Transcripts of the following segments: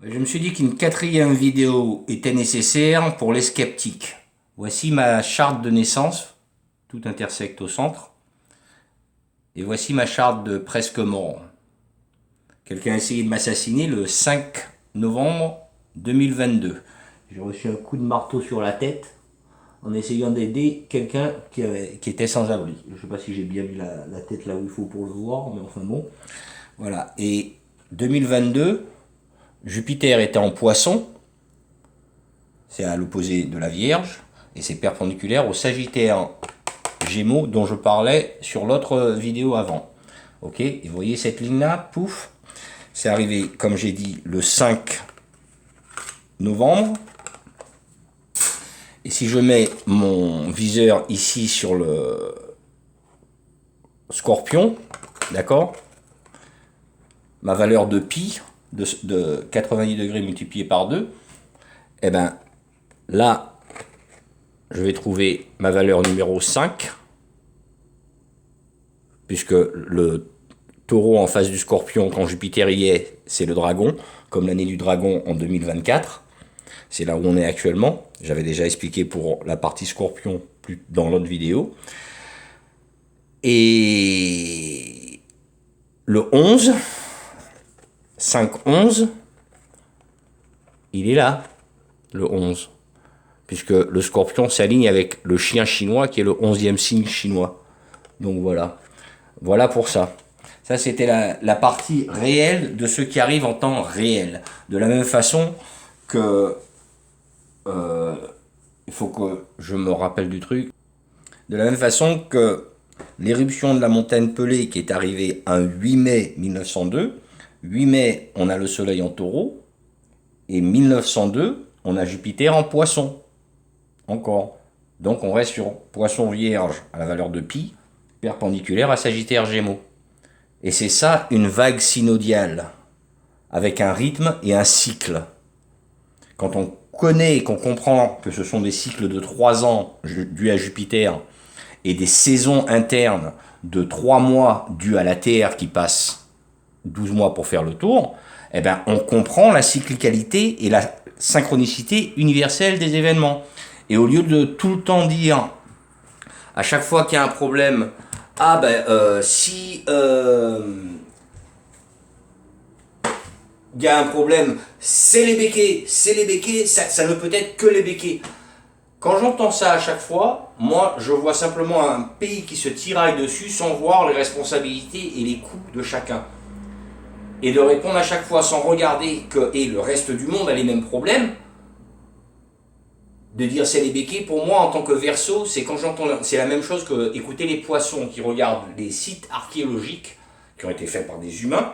Je me suis dit qu'une quatrième vidéo était nécessaire pour les sceptiques. Voici ma charte de naissance, tout intersecte au centre. Et voici ma charte de presque mort. Quelqu'un a essayé de m'assassiner le 5 novembre 2022. J'ai reçu un coup de marteau sur la tête en essayant d'aider quelqu'un qui était sans abri. Je ne sais pas si j'ai bien mis la tête là où il faut pour le voir, mais enfin bon. Voilà. Et 2022, Jupiter était en Poisson, c'est à l'opposé de la Vierge, et c'est perpendiculaire au Sagittaire Gémeaux dont je parlais sur l'autre vidéo avant. Ok, et vous voyez cette ligne-là, pouf, c'est arrivé, comme j'ai dit, le 5 novembre. Et si je mets mon viseur ici sur le Scorpion, d'accord, ma valeur de pi, de 90 degrés multiplié par 2, et bien là, je vais trouver ma valeur numéro 5, puisque le taureau en face du scorpion, quand Jupiter y est, c'est le dragon, comme l'année du dragon en 2024. C'est là où on est actuellement. J'avais déjà expliqué pour la partie scorpion dans l'autre vidéo. Et le 11, 5-11, il est là, le 11. Puisque le scorpion s'aligne avec le chien chinois qui est le 11e signe chinois. Donc voilà. Voilà pour ça. Ça, c'était la partie réelle de ce qui arrive en temps réel. De la même façon que... il faut que je me rappelle du truc. De la même façon que l'éruption de la montagne Pelée qui est arrivée un 8 mai 1902. 8 mai, on a le soleil en taureau. Et 1902, on a Jupiter en poisson. Encore. Donc on reste sur poisson vierge à la valeur de pi, perpendiculaire à Sagittaire Gémeaux. Et c'est ça une vague synodiale, avec un rythme et un cycle. Quand on connaît et qu'on comprend que ce sont des cycles de 3 ans dus à Jupiter, et des saisons internes de 3 mois dues à la Terre qui passe 12 mois pour faire le tour, eh ben on comprend la cyclicalité et la synchronicité universelle des événements. Et au lieu de tout le temps dire, à chaque fois qu'il y a un problème, ah ben si il y a un problème, c'est les béquets, ça ne peut être que les béquets. Quand j'entends ça à chaque fois, moi je vois simplement un pays qui se tiraille dessus sans voir les responsabilités et les coûts de chacun. Et de répondre à chaque fois sans regarder que et le reste du monde a les mêmes problèmes, de dire c'est les béquets, pour moi en tant que Verseau, c'est quand j'entends, c'est la même chose que écouter les poissons qui regardent les sites archéologiques qui ont été faits par des humains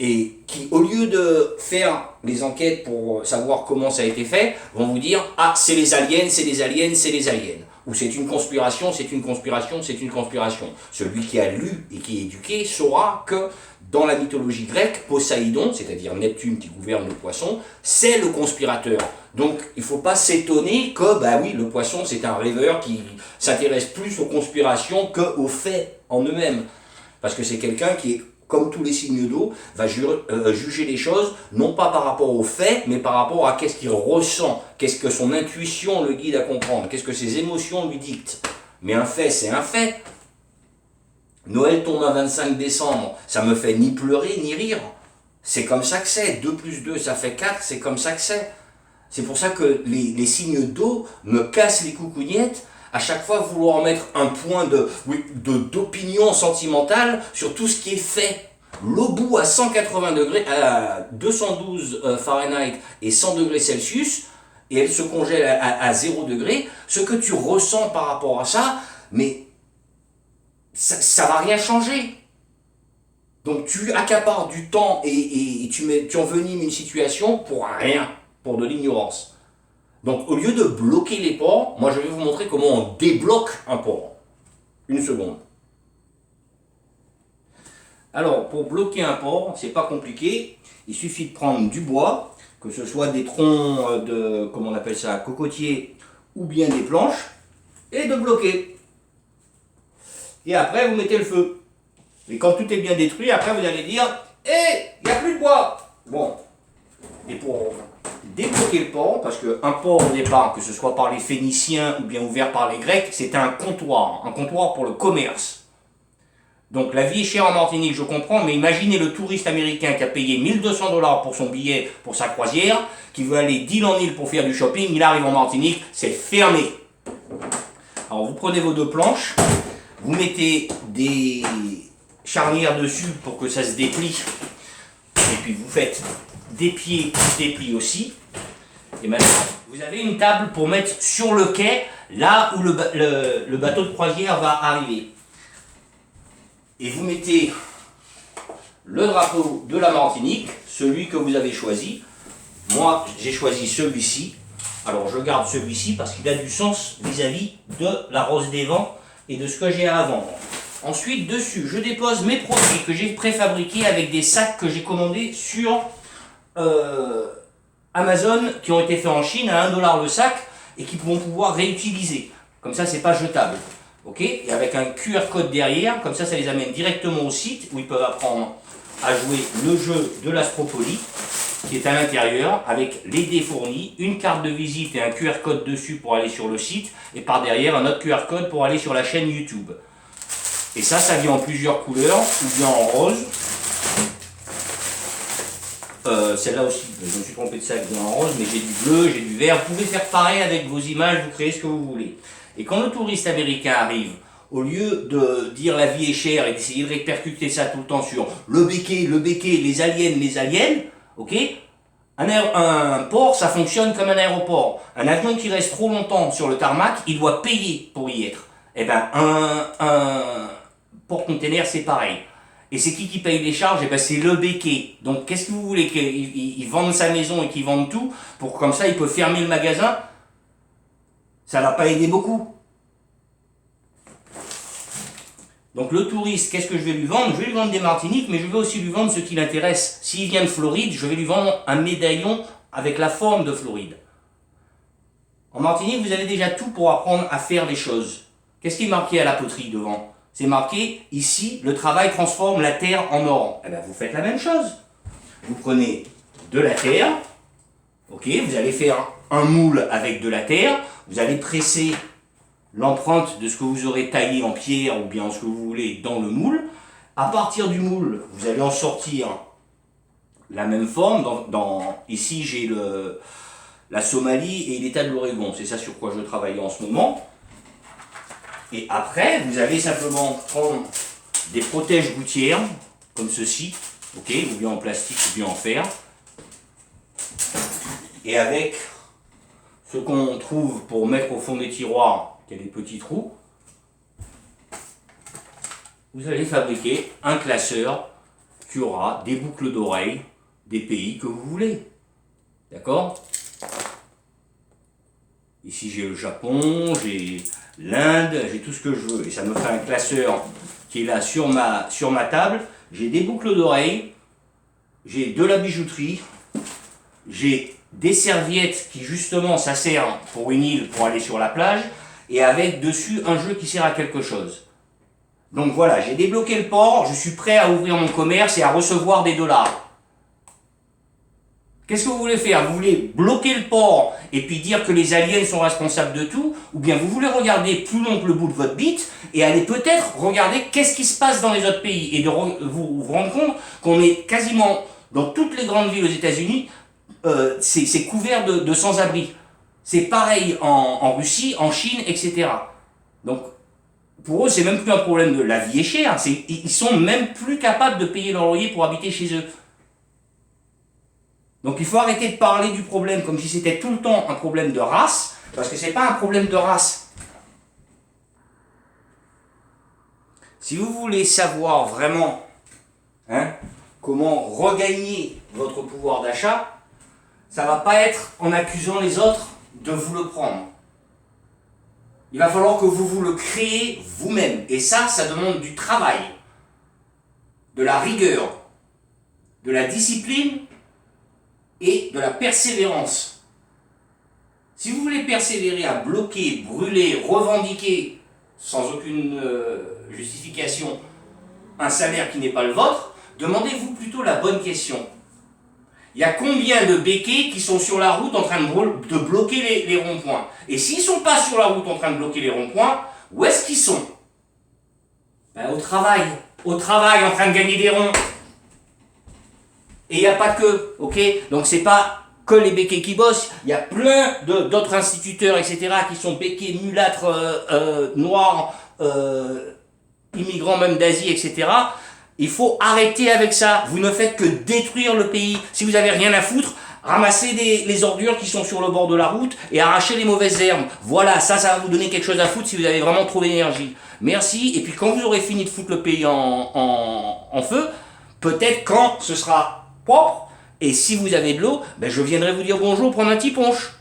et qui, au lieu de faire les enquêtes pour savoir comment ça a été fait, vont vous dire ah c'est les aliens, c'est les aliens, c'est les aliens, ou c'est une conspiration, c'est une conspiration, c'est une conspiration. Celui qui a lu et qui est éduqué saura que dans la mythologie grecque, Poséidon, c'est-à-dire Neptune qui gouverne le poisson, c'est le conspirateur. Donc il ne faut pas s'étonner que, bah oui, le poisson c'est un rêveur qui s'intéresse plus aux conspirations qu'aux faits en eux-mêmes. Parce que c'est quelqu'un qui est, comme tous les signes d'eau, va juger les choses, non pas par rapport aux faits, mais par rapport à qu'est-ce qu'il ressent, qu'est-ce que son intuition le guide à comprendre, qu'est-ce que ses émotions lui dictent. Mais un fait, c'est un fait. Noël tombe un 25 décembre, ça me fait ni pleurer ni rire. C'est comme ça que c'est. 2 plus 2, ça fait 4, c'est comme ça que c'est. C'est pour ça que les signes d'eau me cassent les coucougnettes à chaque fois vouloir mettre un point d'opinion sentimentale sur tout ce qui est fait. L'obou à 180 degrés, à 212 Fahrenheit et 100 degrés Celsius, et elle se congèle à 0 degré, ce que tu ressens par rapport à ça, mais ça va rien changer. Donc tu accapares du temps et tu envenimes une situation pour rien, pour de l'ignorance. Donc au lieu de bloquer les ports, moi je vais vous montrer comment on débloque un port. Une seconde. Alors pour bloquer un port, c'est pas compliqué. Il suffit de prendre du bois, que ce soit des troncs de, comment on appelle ça, cocotiers, ou bien des planches, et de bloquer. Et après vous mettez le feu. Et quand tout est bien détruit, après vous allez dire, hé, il n'y a plus de bois. Bon, Et pour débloquer le port, parce qu'un port au départ, que ce soit par les Phéniciens ou bien ouvert par les Grecs, c'était un comptoir pour le commerce. Donc la vie est chère en Martinique, je comprends, mais imaginez le touriste américain qui a payé 1200 $ pour son billet pour sa croisière, qui veut aller d'île en île pour faire du shopping, il arrive en Martinique, c'est fermé. Alors vous prenez vos deux planches, vous mettez des charnières dessus pour que ça se déplie, et puis vous faites des pieds qui se déplient aussi. Et maintenant, vous avez une table pour mettre sur le quai, là où le bateau de croisière va arriver. Et vous mettez le drapeau de la Martinique, celui que vous avez choisi. Moi, j'ai choisi celui-ci. Alors, je garde celui-ci parce qu'il a du sens vis-à-vis de la Rose des Vents et de ce que j'ai à vendre. Ensuite, dessus, je dépose mes produits que j'ai préfabriqués avec des sacs que j'ai commandés sur Amazon, qui ont été faits en Chine à 1 $ le sac et qui vont pouvoir réutiliser. Comme ça, c'est pas jetable. Ok, et avec un QR code derrière, comme ça les amène directement au site où ils peuvent apprendre à jouer le jeu de l'Astropolie, qui est à l'intérieur, avec les dés fournis, une carte de visite et un QR code dessus pour aller sur le site, et par derrière un autre QR code pour aller sur la chaîne YouTube. Et ça vient en plusieurs couleurs, ou bien en rose. Celle-là aussi, je me suis trompé de ça, elle vient en rose, mais j'ai du bleu, j'ai du vert. Vous pouvez faire pareil avec vos images, vous créez ce que vous voulez. Et quand le touriste américain arrive, au lieu de dire la vie est chère et d'essayer de répercuter ça tout le temps sur le béquet, les aliens, ok, un port, ça fonctionne comme un aéroport. Un avion qui reste trop longtemps sur le tarmac, il doit payer pour y être. Eh bien, un port-container, c'est pareil. Et c'est qui paye les charges? Eh ben, c'est le béquet. Donc, qu'est-ce que vous voulez? Qu'il vende sa maison et qu'il vende tout, pour comme ça, il peut fermer le magasin? Ça va pas aider beaucoup. Donc le touriste, qu'est-ce que je vais lui vendre? Je vais lui vendre des Martiniques, mais je vais aussi lui vendre ce qui l'intéresse. S'il vient de Floride, je vais lui vendre un médaillon avec la forme de Floride. En Martinique, vous avez déjà tout pour apprendre à faire les choses. Qu'est-ce qui est marqué à la poterie devant? C'est marqué, ici, le travail transforme la terre en or. Eh bien, vous faites la même chose. Vous prenez de la terre, ok, vous allez faire un moule avec de la terre, vous allez presser l'empreinte de ce que vous aurez taillé en pierre ou bien ce que vous voulez dans le moule. À partir du moule, vous allez en sortir la même forme. Ici, j'ai la Somalie et l'État de l'Oregon. C'est ça sur quoi je travaille en ce moment. Et après, vous allez simplement prendre des protèges gouttières, comme ceci, ok, ou bien en plastique ou bien en fer. Et avec ce qu'on trouve pour mettre au fond des tiroirs, qui a des petits trous, vous allez fabriquer un classeur qui aura des boucles d'oreilles des pays que vous voulez. D'accord? Ici j'ai le Japon, j'ai l'Inde, j'ai tout ce que je veux. Et ça me fait un classeur qui est là sur ma table. J'ai des boucles d'oreilles, j'ai de la bijouterie, j'ai des serviettes qui justement ça sert pour une île pour aller sur la plage, et avec dessus un jeu qui sert à quelque chose. Donc voilà, j'ai débloqué le port, je suis prêt à ouvrir mon commerce et à recevoir des dollars. Qu'est-ce que vous voulez faire? Vous voulez bloquer le port et puis dire que les aliens sont responsables de tout? Ou bien vous voulez regarder plus long que le bout de votre bite et aller peut-être regarder qu'est-ce qui se passe dans les autres pays et de vous rendre compte qu'on est quasiment dans toutes les grandes villes aux États-Unis, c'est couvert de sans-abri. C'est pareil en Russie, en Chine, etc. Donc pour eux, c'est même plus un problème de la vie est chère, ils sont même plus capables de payer leur loyer pour habiter chez eux. Donc il faut arrêter de parler du problème comme si c'était tout le temps un problème de race, parce que ce n'est pas un problème de race. Si vous voulez savoir vraiment comment regagner votre pouvoir d'achat, ça ne va pas être en accusant les autres de vous le prendre. Il va falloir que vous le créez vous-même. Et ça demande du travail, de la rigueur, de la discipline et de la persévérance. Si vous voulez persévérer à bloquer, brûler, revendiquer, sans aucune justification, un salaire qui n'est pas le vôtre, demandez-vous plutôt la bonne question. il y a combien de béquets qui sont sur la route en train de bloquer les ronds-points? Et s'ils ne sont pas sur la route en train de bloquer les ronds-points, où est-ce qu'ils sont? Ben, au travail. Au travail, en train de gagner des ronds. Et il n'y a pas que, ok? Donc c'est pas que les béquets qui bossent, il y a plein d'autres instituteurs, etc., qui sont béquets, mulâtres, noirs, immigrants même d'Asie, etc. Il faut arrêter avec ça. Vous ne faites que détruire le pays. Si vous n'avez rien à foutre, ramassez les ordures qui sont sur le bord de la route et arrachez les mauvaises herbes. Voilà, ça va vous donner quelque chose à foutre si vous avez vraiment trop d'énergie. Merci. Et puis quand vous aurez fini de foutre le pays en feu, peut-être quand ce sera propre, et si vous avez de l'eau, ben je viendrai vous dire bonjour, prendre un petit punch.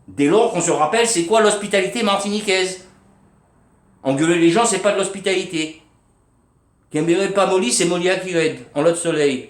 Dès lors qu'on se rappelle, c'est quoi l'hospitalité martiniquaise? Engueuler les gens, c'est pas de l'hospitalité. Kembere pas molly, c'est Molia qui aide, en lot de soleil.